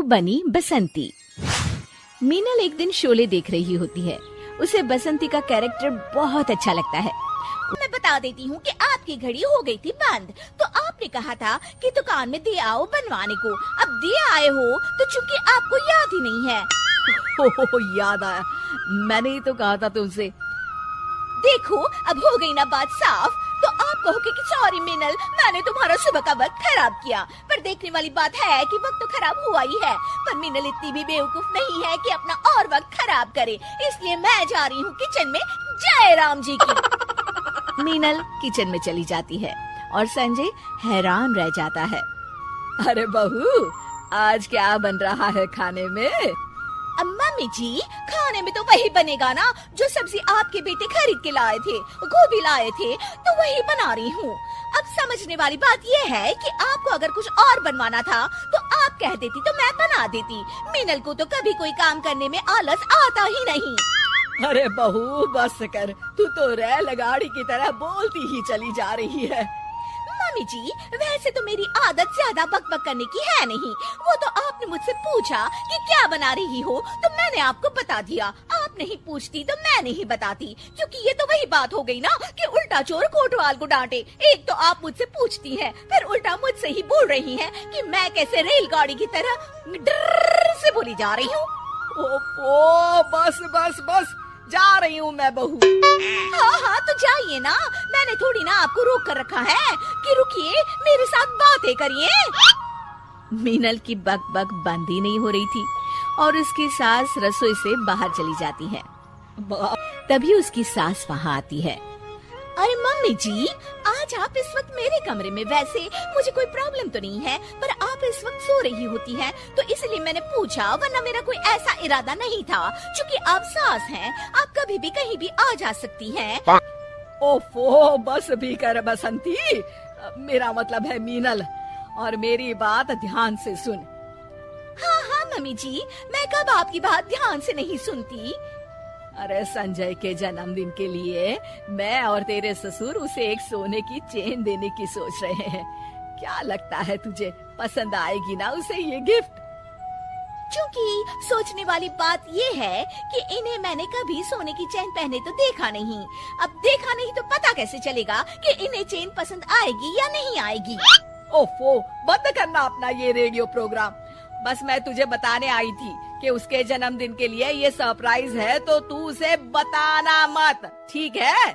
बनी बसंती। मीनल एक दिन शोले देख रही होती है। उसे बसंती का कैरेक्टर बहुत अच्छा लगता है। मैं बता देती हूँ कि आपकी घड़ी हो गई थी बंद, तो आपने कहा था कि दुकान में दे आओ बनवाने को। अब दे आए हो तो चूंकि आपको याद ही नहीं है। हो याद आया, मैंने ही तो कहा था तुमसे। देखो अब हो गई ना बात साफ। तो आप कहोगे कि सॉरी मीनल, मैंने तुम्हारा सुबह का वक्त खराब किया। पर देखने वाली बात है कि वक्त तो खराब हुआ ही है, पर मीनल इतनी भी बेवकूफ नहीं है कि अपना और वक्त खराब करे। इसलिए मैं जा रही हूँ किचन में। जय राम जी की। मीनल किचन में चली जाती है और संजय हैरान रह जाता है। अरे बहू, आज क्या बन रहा है खाने में? मम्मी जी, खाने में तो वही बनेगा ना जो सब्जी आपके बेटे खरीद के लाए थे। गोभी लाए थे तो वही बना रही हूँ। अब समझने वाली बात ये है कि आपको अगर कुछ और बनवाना था तो आप कह देती तो मैं बना देती। मीनल को तो कभी कोई काम करने में आलस आता ही नहीं। अरे बहू बस कर, तू तो रेलगाड़ी की तरह बोलती ही चली जा रही है। मम्मी जी, वैसे तो मेरी आदत ज्यादा बकबक करने की है नहीं। वो तो आपने मुझसे पूछा कि क्या बना रही हो तो मैंने आपको बता दिया। आप नहीं पूछती तो मैं नहीं बताती, क्योंकि ये तो वही बात हो गई ना कि उल्टा चोर कोतवाल को डांटे। एक तो आप मुझसे पूछती हैं, फिर उल्टा मुझसे ही बोल रही हैं कि मैं कैसे रेलगाड़ी की तरह डर से बोली जा रही हूँ। ओ बस बस बस, जा रही हूँ मैं बहू। हाँ तो जाइए ना, मैंने थोड़ी ना आपको रोक कर रखा है कि रुकिए मेरे साथ बातें करिए। मीनल की बक बक बंद ही नहीं हो रही थी और उसकी सास रसोई से बाहर चली जाती है। तभी उसकी सास वहाँ आती है। अरे मम्मी जी, आज आप इस वक्त मेरे कमरे में, वैसे मुझे कोई प्रॉब्लम तो नहीं है, पर आप इस वक्त सो रही होती हैं, तो इसलिए मैंने पूछा, वरना मेरा कोई ऐसा इरादा नहीं था। क्योंकि आप सास हैं, आप कभी भी कहीं भी आ जा सकती हैं। ओफो बस भी कर बसंती, मेरा मतलब है मीनल, और मेरी बात ध्यान से सुन। हाँ मम्मी जी, मैं कब आपकी बात ध्यान से नहीं सुनती। अरे संजय के जन्मदिन के लिए मैं और तेरे ससुर उसे एक सोने की चेन देने की सोच रहे हैं। क्या लगता है तुझे, पसंद आएगी ना उसे ये गिफ्ट? क्योंकि सोचने वाली बात ये है कि इन्हें मैंने कभी सोने की चेन पहने तो देखा नहीं। अब देखा नहीं तो पता कैसे चलेगा कि इन्हें चेन पसंद आएगी या नहीं आएगी। ओफो, बंद करना अपना ये रेडियो प्रोग्राम। बस मैं तुझे बताने आई थी कि उसके जन्मदिन के लिए ये सरप्राइज है, तो तू उसे बताना मत, ठीक है?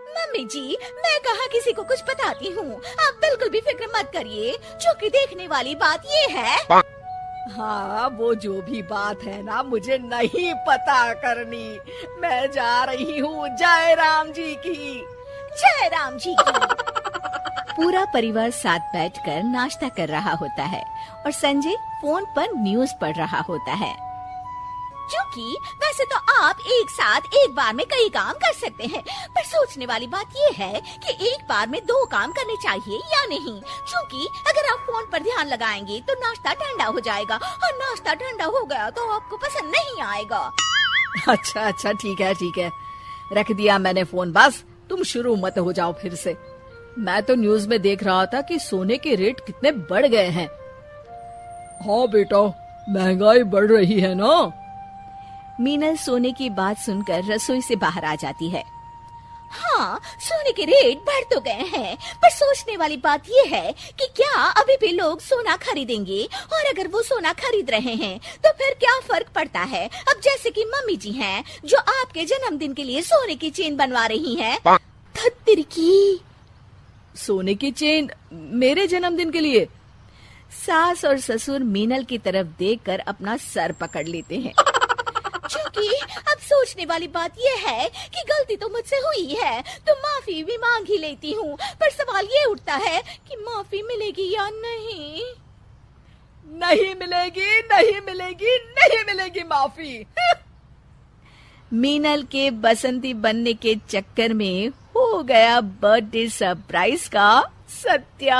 मम्मी जी, मैं कहाँ किसी को कुछ बताती हूँ, आप बिल्कुल भी फिक्र मत करिए। क्योंकि देखने वाली बात ये है। हाँ, वो जो भी बात है ना, मुझे नहीं पता करनी। मैं जा रही हूँ जय राम जी की। जय राम जी की। पूरा परिवार साथ बैठकर नाश्ता कर रहा होता है और संजय फोन पर न्यूज़ पढ़ रहा होता है। क्योंकि वैसे तो आप एक साथ एक बार में कई काम कर सकते हैं, पर सोचने वाली बात ये है कि एक बार में 2 काम करने चाहिए या नहीं। क्योंकि अगर आप फोन पर ध्यान लगाएंगे तो नाश्ता ठंडा हो जाएगा, और नाश्ता ठंडा हो गया तो आपको पसंद नहीं आएगा। अच्छा ठीक है, रख दिया मैंने फोन। बस तुम शुरू मत हो जाओ फिर से। मैं तो न्यूज में देख रहा था कि सोने के रेट कितने बढ़ गए हैं। हाँ बेटा, महंगाई बढ़ रही है ना। मीनल सोने की बात सुनकर रसोई से बाहर आ जाती है। हाँ, सोने के रेट बढ़ तो गए हैं, पर सोचने वाली बात ये है कि क्या अभी भी लोग सोना खरीदेंगे, और अगर वो सोना खरीद रहे हैं तो फिर क्या फर्क पड़ता है। अब जैसे कि मम्मी जी हैं जो आपके जन्मदिन के लिए सोने की चेन बनवा रही हैं। धत्तिर की सोने की चेन मेरे जन्मदिन के लिए? सास और ससुर मीनल की तरफ देखकर अपना सर पकड़ लेते हैं। क्योंकि अब सोचने वाली बात ये है कि गलती तो मुझसे हुई है, तो माफी भी मांग ही लेती हूँ, पर सवाल ये उठता है कि माफी मिलेगी या नहीं। नहीं मिलेगी माफी। मीनल के बसंती बनने के चक्कर में हो गया बर्थडे सरप्राइज का सत्या।